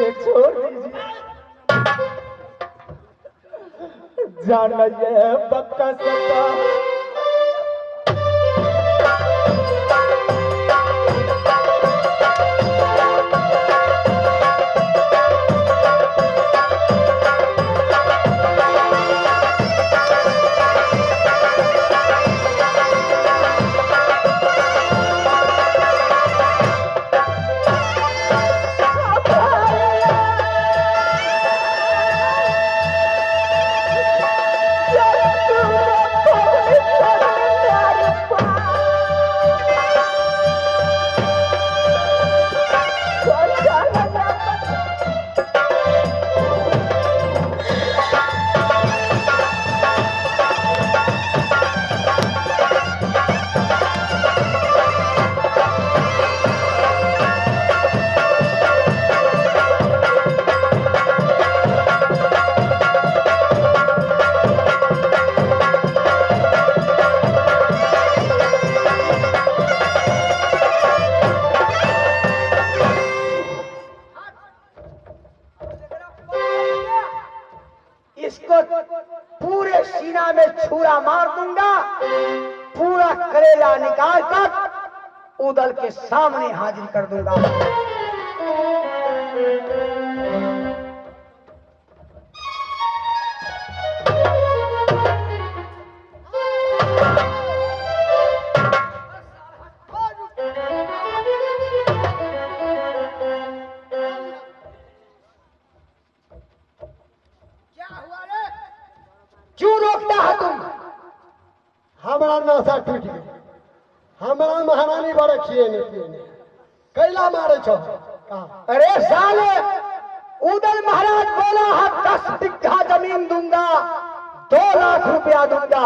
मुझे छोड़ दीजिए। जान लीजिए पक्का सत्ता इसको पूरे सीना में छुरा मार दूंगा, पूरा करेला निकाल कर उदल के सामने हाजिर कर दूंगा। क्यों रोकता है तुम? हमारा नशा टूट गया। हमारा महारानी बड़े खिए नहीं पिए कैला मारे छो कहा? अरे साले, उदल महाराज बोला है 10 बीघा जमीन दूंगा, 2 लाख रुपया दूंगा,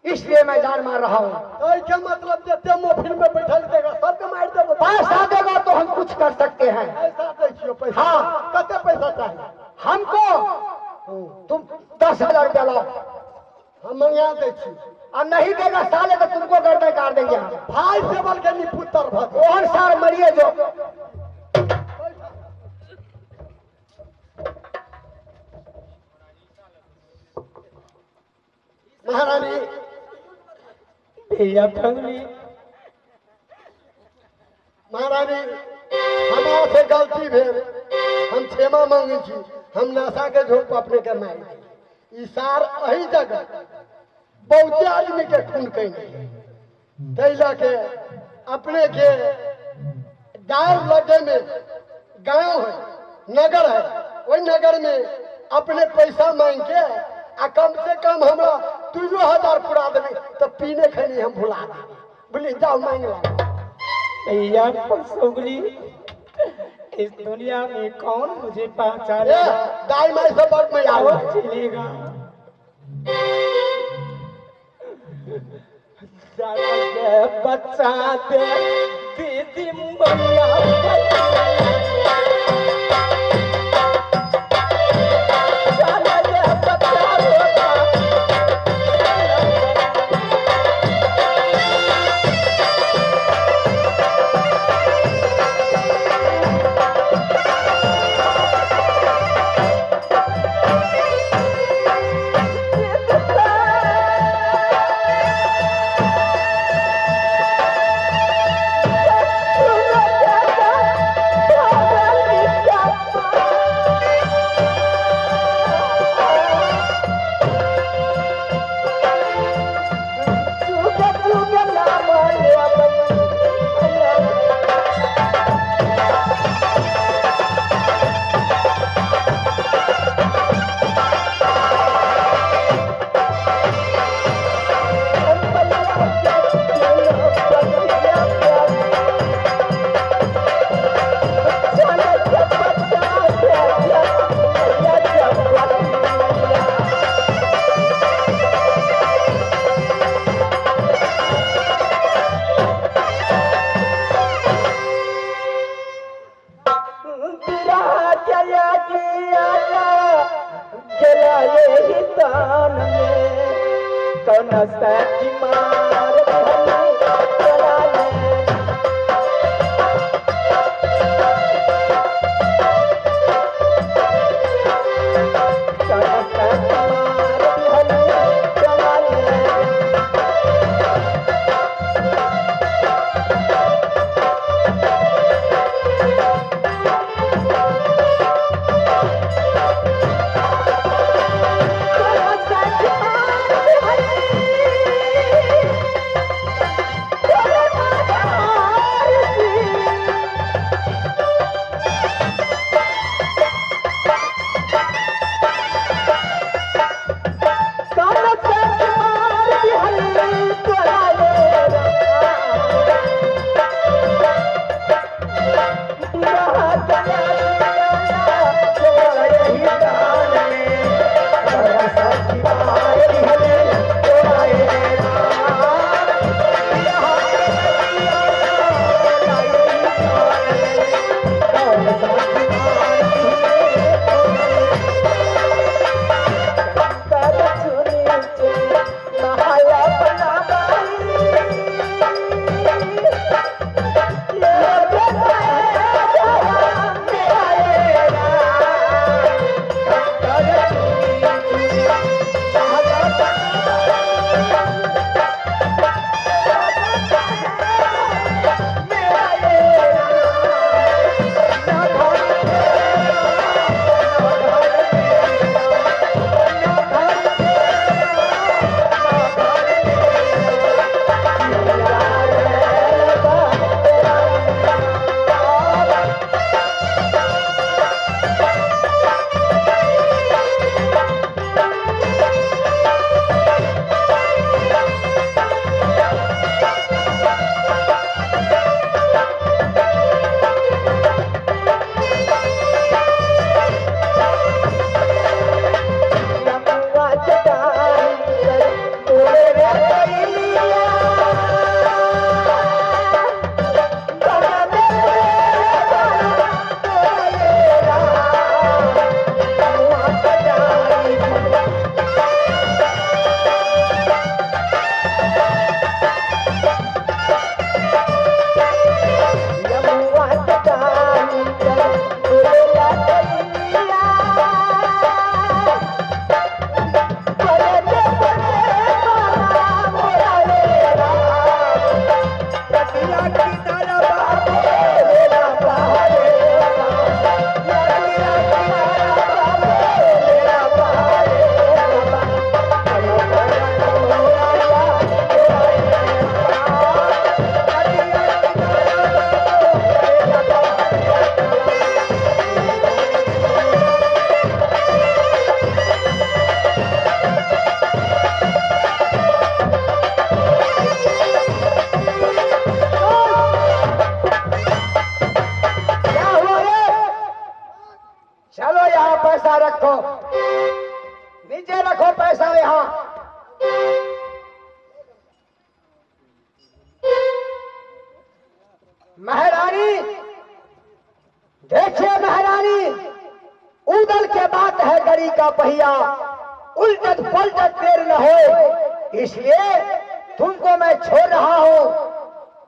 इसलिए मैं जान मार रहा हूँ। तो क्या मतलब जब मोफिल में बैठल देगा सबके मार देगा? पैसा देगा तो हम कुछ कर सकते हैं। ऐसा देखियो पैसा। हाँ। कितने पैसा चाहिए हमको तुम 10,000 रुपया लाओ। हम मंगा दे छी। और नहीं देगा साले तो तुमको गर्दन काट देंगे हम। भाई से बोल के निपुत्र भग ओहन सार मरिए जो। महारानी भैया फंगली महारानी हमारा से गलती भेल, हम क्षमा मांगे छी। हम नशा के झोंक अपने के मारी। ई सार अही जगह बहुते आदमी के खून कहीं तैला के अपने के गांव लगे में गांव है, नगर है, वही नगर में अपने पैसा मांग के आ कम से कम हमरा 2,000 पुरा देवी तो पीने खनी हम भुला देवी। बोले जाओ मांग ला। भैया फंसोगली, इस दुनिया में कौन मुझे पहचानेगा? दाई माई से बड़ में आओ चलेगा बच्चा दे दीदी मैया महारानी, देखिए महारानी, उदल के बात है गड़ी का पहिया, उल्टत पलटत देर न हो, इसलिए तुमको मैं छोड़ रहा हूं।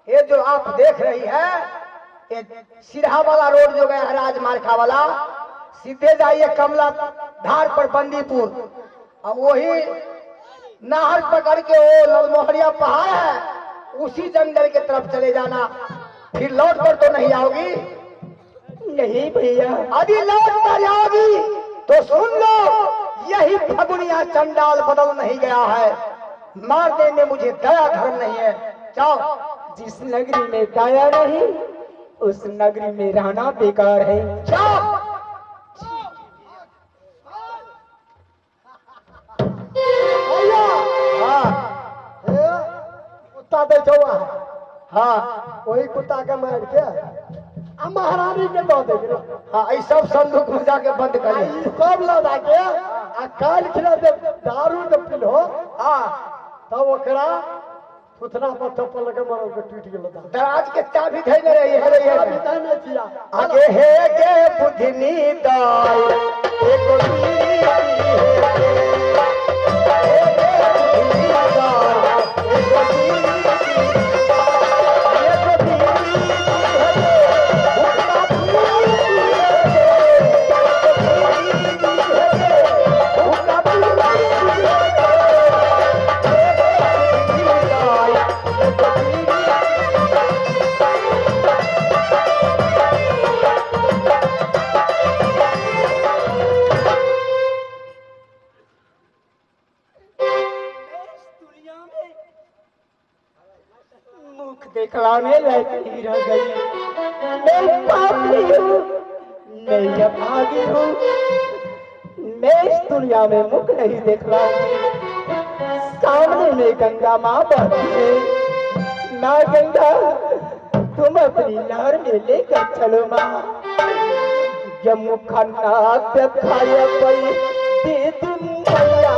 ये जो आप देख रही है, ये सिरहा वाला रोड जो गया राजमार्खा वाला, सीधे जाइए कमला धार पर बंदीपुर, और वही नहर पकड़ के वो ललमोहरिया पहाड़ है, उसी जंगल के तरफ चले जाना, फिर लौट कर तो नहीं आओगी। नहीं भैया, यदि लौट कर आओगी तो सुन लो, यही फगुनिया चंडाल बदल नहीं गया है, मारने में मुझे दया धर्म नहीं है। जाओ। जिस नगरी में दया नहीं, उस नगरी में रहना बेकार है। जाओ। कुत्ता बेचौआ है, हाँ वही कुत्ता के मार के आ महारानी के दो दे। हाँ, ये सब संदूक में जाके बंद करिए। ई सब लगा के आ काल खिला दे दारू के पिलो, हाँ, तब ओकरा सुथना पर थप्पड़ लगे मरो के टूट गेल दा। दराज के चाबी धैले रही है रे। अभी तक नहीं छिया आगे है के बुधनी दाई एको पीरी दिखलाने लायक नहीं रह गई। मैं पापी हूँ, मैं अभागी हूँ, मैं इस दुनिया में मुख नहीं दिखलाऊंगी। सामने में गंगा माँ बहती है, माँ गंगा तुम अपनी लहर में लेकर चलो माँ। जम्मू खन्ना खाया पई दे दिन मैया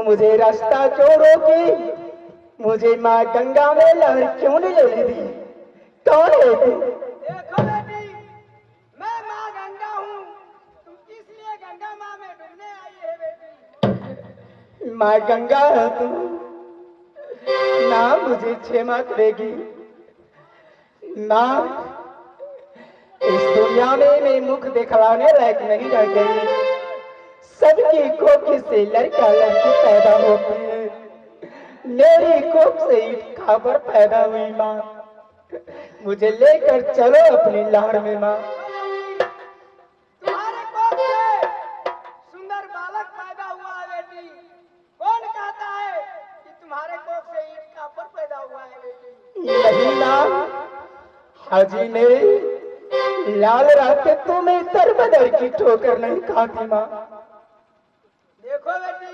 मुझे रास्ता छोड़ोगी? मुझे माँ गंगा में लहर क्यों नहीं लेने दी? कौन है तू? देखो बेटी, मैं माँ गंगा हूँ। तुम किस लिए गंगा माँ में डूबने आई है बेटी? माँ गंगा है तू, ना मुझे क्षमा करेगी माँ। इस दुनिया में मैं मुख दिखलाने लायक नहीं रह गई। सबकी कोख से लड़का लड़की पैदा होती है, मेरी कोख से ईट खाबर पैदा हुई माँ। मुझे लेकर चलो अपनी लहर में माँ। तुम्हारे कोख से सुंदर बालक पैदा हुआ है बेटी। कौन कहता है कि तुम्हारे कोख से ईट खाबर पैदा हुआ है बेटी? नहीं माँ, हाजी ने लाल रहते तो मैं दरबदर की ठोकर नहीं खाती माँ। देखो बेटी,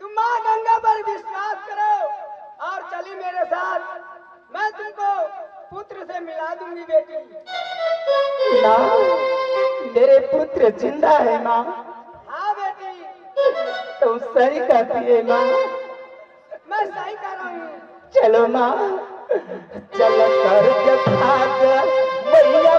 तुम माँ गंगा पर विश्वास करो और चली मेरे साथ। मैं तुमको पुत्र से मिला दूंगी बेटी। माँ, मेरे पुत्र जिंदा है माँ। हाँ बेटी, तुम सही कहती है माँ। मैं सही कह रहा हूँ। चलो माँ, चलो कर जब भाग मैया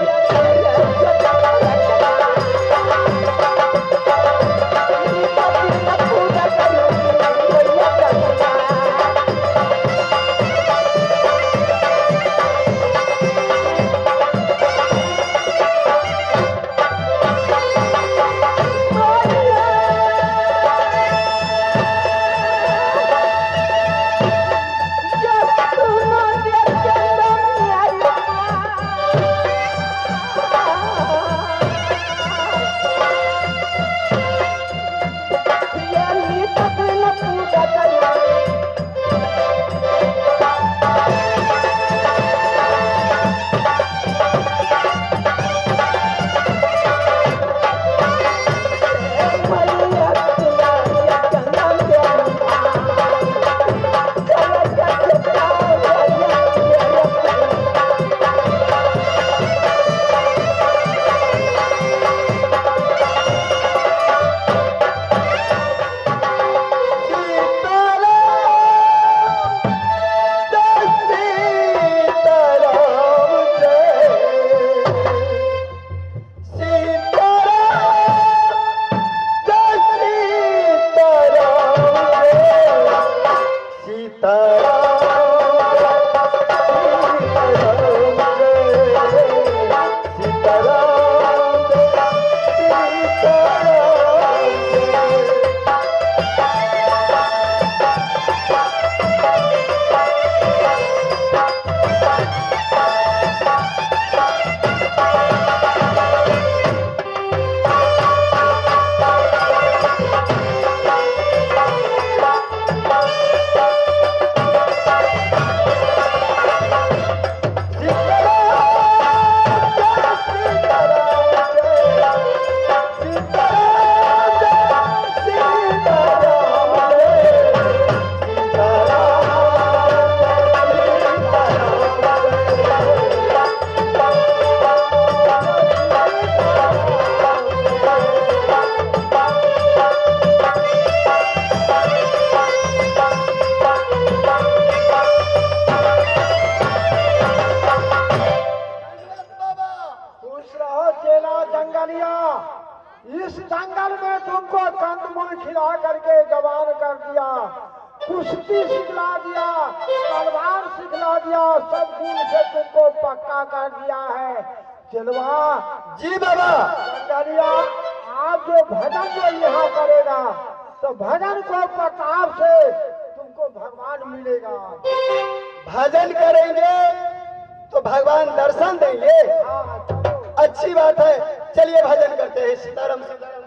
इस जंगल में तुमको कंदमूल खिला करके जवान कर दिया, कुश्ती सिखला दिया, तलवार सिखला दिया, सब गुण से तुमको पक्का कर दिया है। चिलवा जी बाबा। जंगलिया, आप जो भजन जो यहाँ करेगा तो भजन को प्रताप से तुमको भगवान मिलेगा। भजन करेंगे तो भगवान दर्शन देंगे। हाँ, चलो। अच्छी बात है, चलिए भजन करते हैं। सीताराम सीताराम।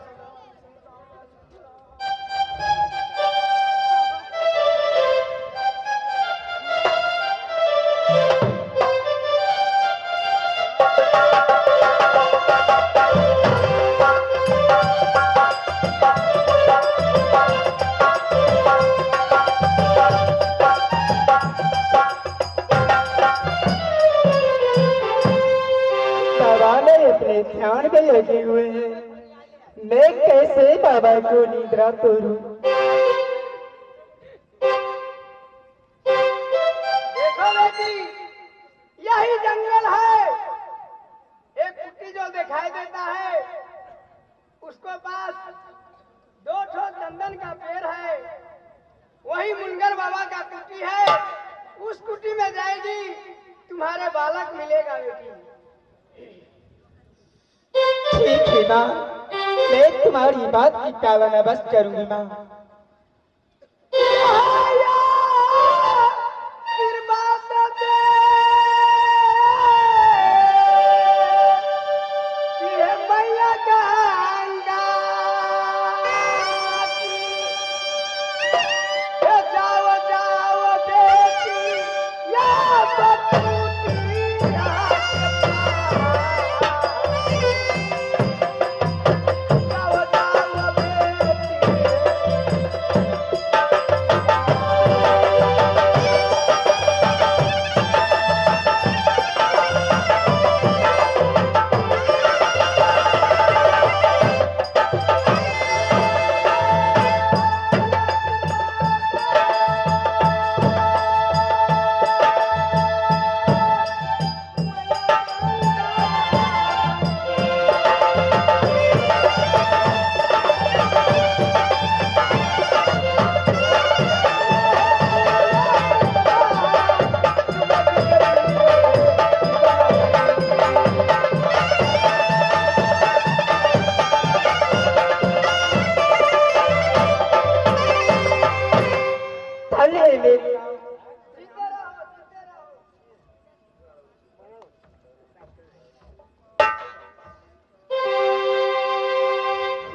अपने ध्यान में लगे हुए हैं, मैं कैसे बाबा को निद्रा तोड़ूं? देखो बेटी, यही जंगल है। एक कुट्टी जो दिखाई देता है उसको पास 2 ठो चंदन का पेड़ है, वही मुनगर बाबा का कुट्टी है। उस कुट्टी में जाएगी, तुम्हारे बालक मिलेगा बेटी। ठीक है माँ, मैं तुम्हारी बात की पालना बस करूंगी माँ।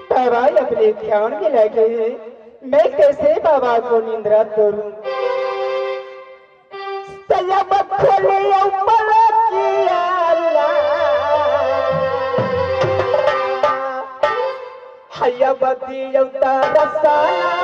बाबा अपने ध्यान में लगे हैं, मैं कैसे बाबा को निद्रा तोड़ूं? सयब खोले ऊपर किया हया बदी यौता रसाला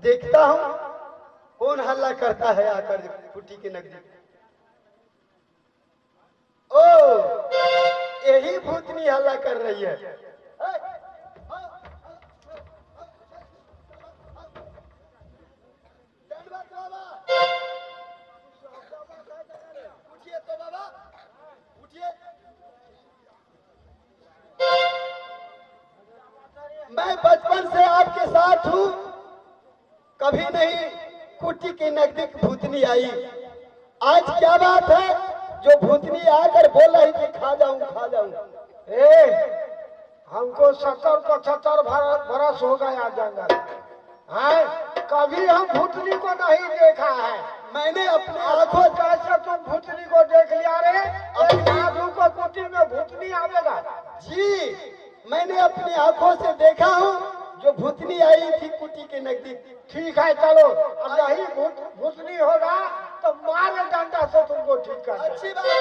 देखता हूं कौन हल्ला करता है आकर कुटी के नजदीक। ओ, यही भूतनी हल्ला कर रही है। उठिए तो बाबा, उठिए। मैं बचपन से आपके साथ हूं, कभी नहीं कुटी के नजदीक भूतनी आई। आज क्या बात है जो भूतनी आकर बोल रही थी खा जाऊं खा जाऊं। हमको 70-75 बरस हो गया जंगल है, कभी हम भूतनी को नहीं देखा है। मैंने अपने आंखों कैसे तुम भूतनी को देख लिया रे? एक साधु को कुटी में भूतनी आवेगा? जी मैंने अपनी आंखों से देखा हूँ जो भूतनी आई थी कुटी के नजदीक। ठीक है चलो, अब नहीं भूतनी होगा तो मारे डंडा से तुमको ठीक कर। अच्छी बात है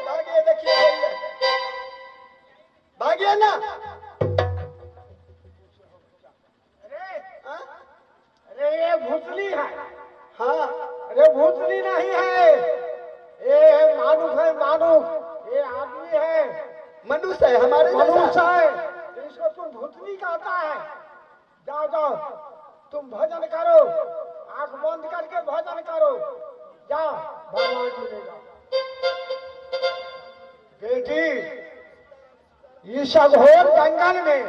भागिए देखिए भागिए ना। अरे ये भूतनी है। हाँ अरे भूतनी नहीं है, ये मानुख है, मानुख। ये आदमी है, मनुष्य है हमारे जैसा। मनुष्य है। इसको तुम भूतनी कहता है। जाओ जाओ तुम भजन करो, आंख बंद करके भजन करो, जाओ भगवान मिलेगा। बेटी इस अघोर जंगल में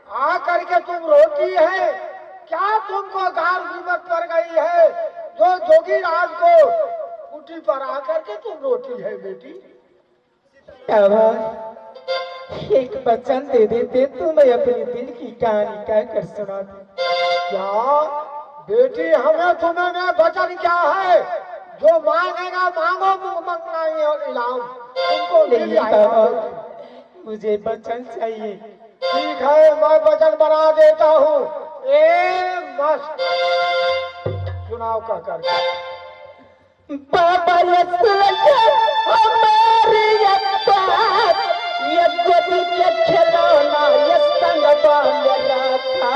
आ करके तुम रोती है, क्या तुमको गार विमक कर गई है जो जोगी राज को कुटी पर आकर के तुम रोती है? बेटी एक वचन दे देते तो मैं अपने दिल की कहानी कहकर सुनाती। क्या बेटी, हमें तुम्हें में वचन क्या है? जो मांगेगा मांगो, मुंह मंगना इनाम तुमको मिल जाएगा। मुझे वचन चाहिए। ठीक है, मैं वचन बना देता हूँ। मस्त सुनाओ का करके। बाबा ये हमारी ये गोदी के खिलौना ये संग मेरा था,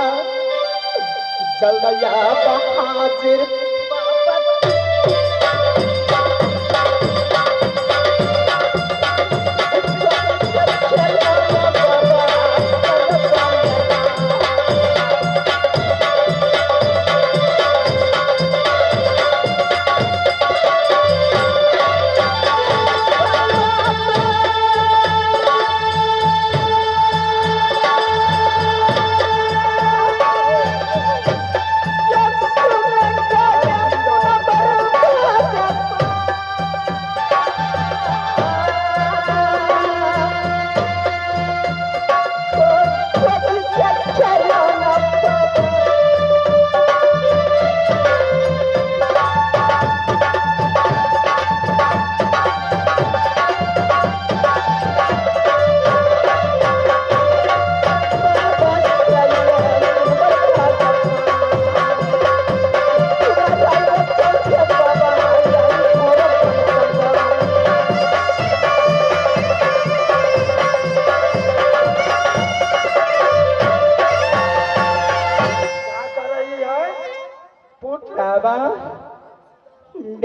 जल्द हाजिर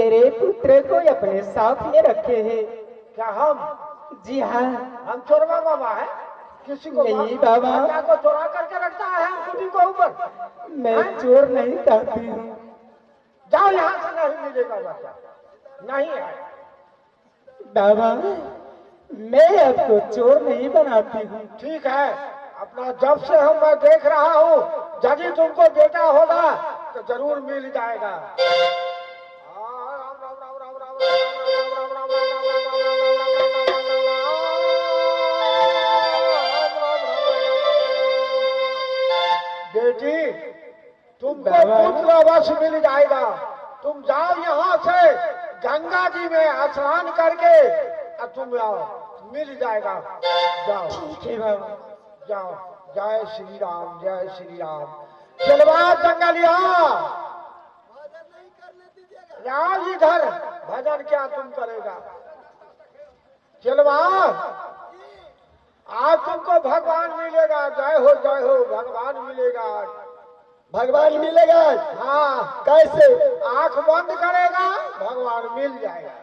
मेरे पुत्र को अपने साथ में रखे हैं। क्या हम? जी हाँ। हम चोरवा बाबा है? किसी को नहीं बाबा, बच्चा को चोरा करके रखता है कुटी को ऊपर। मैं चोर नहीं करती हूँ। जाओ यहाँ से, नहीं मिलेगा बच्चा, नहीं है। बाबा मैं आपको चोर नहीं बनाती हूँ। ठीक है, अपना जब से मैं देख रहा हूँ, यदि तुमको बेटा होगा तो जरूर मिल जाएगा। बेटी तुमको पुत्र अवश्य मिल जाएगा। तुम जाओ यहाँ से, गंगा जी में स्नान करके तुम आओ, मिल जाएगा। जाओ ठीक है बाबा, जाओ। जय श्री राम, जय श्री राम। चलवा जंगलिया, राज इधर भजन क्या तुम करेगा? चलवा, आज तुमको भगवान मिलेगा। जय हो भगवान मिलेगा। भगवान मिलेगा? हाँ। कैसे? आंख बंद करेगा भगवान मिल जाएगा।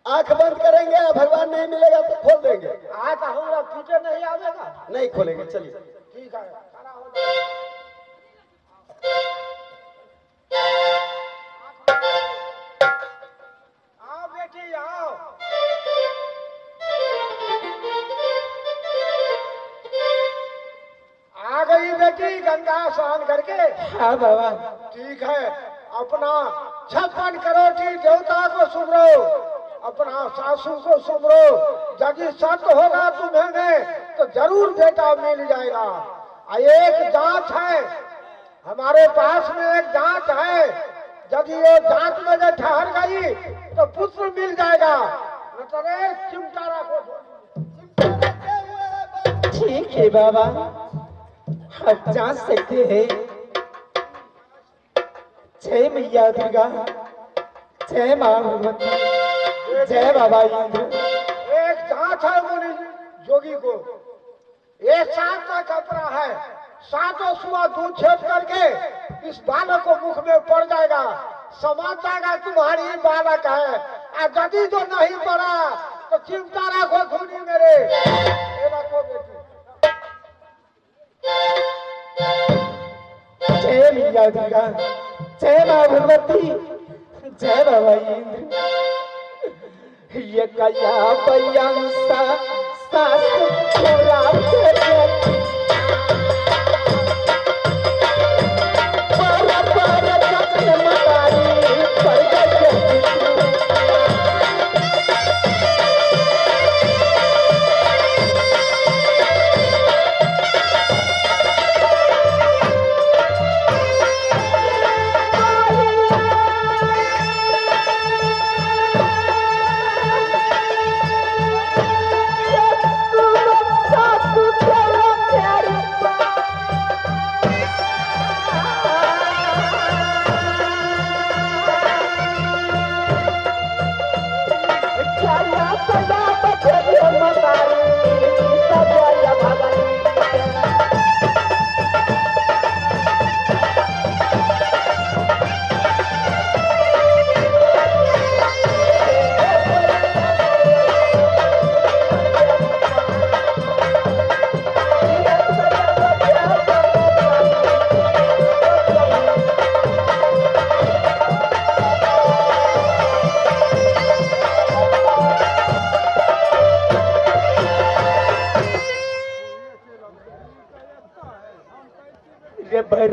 आंख बंद करेंगे भगवान नहीं मिलेगा तो खोल देंगे। आज हमारा पीछे नहीं आवेगा? नहीं खोलेंगे। चलिए ठीक है, खड़ा हो जाओ। आओ बेटी आओ। आ गई बेटी गंगा स्नान करके? हाँ बाबा। ठीक है, अपना 56 करोड़ देवता को सुमरो, अपना सासू को सुमरो। यदि सत्य होगा तुम्हें में तो जरूर बेटा मिल जाएगा। एक जांच है हमारे पास में, एक जांच है, यदि ये जांच में जो ठहर गई तो पुत्र मिल जाएगा। न तो रे चिमटा रखो। ठीक है बाबा, आप जांच सकते हैं। जय मैया दुर्गा, जय मां भगवती, जय बाबा इंद्र। एक जांच है मुनि जोगी को, एक साथ का कपड़ा है, सातों सुबह दूध छेद करके इस बालक को मुख में पड़ जाएगा, समझ जाएगा तुम्हारी बालक है। और यदि जो नहीं पड़ा तो चिंता रखो धुनी मेरे, ये रखो बेटी। जय मैया दुर्गा, जय मां भगवती, जय बाबा इंद्र। ये कया बयांसा सास छोड़ा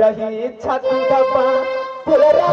रही छाती दबा तेरा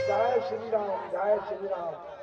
जय श्री राम, जय श्री राम।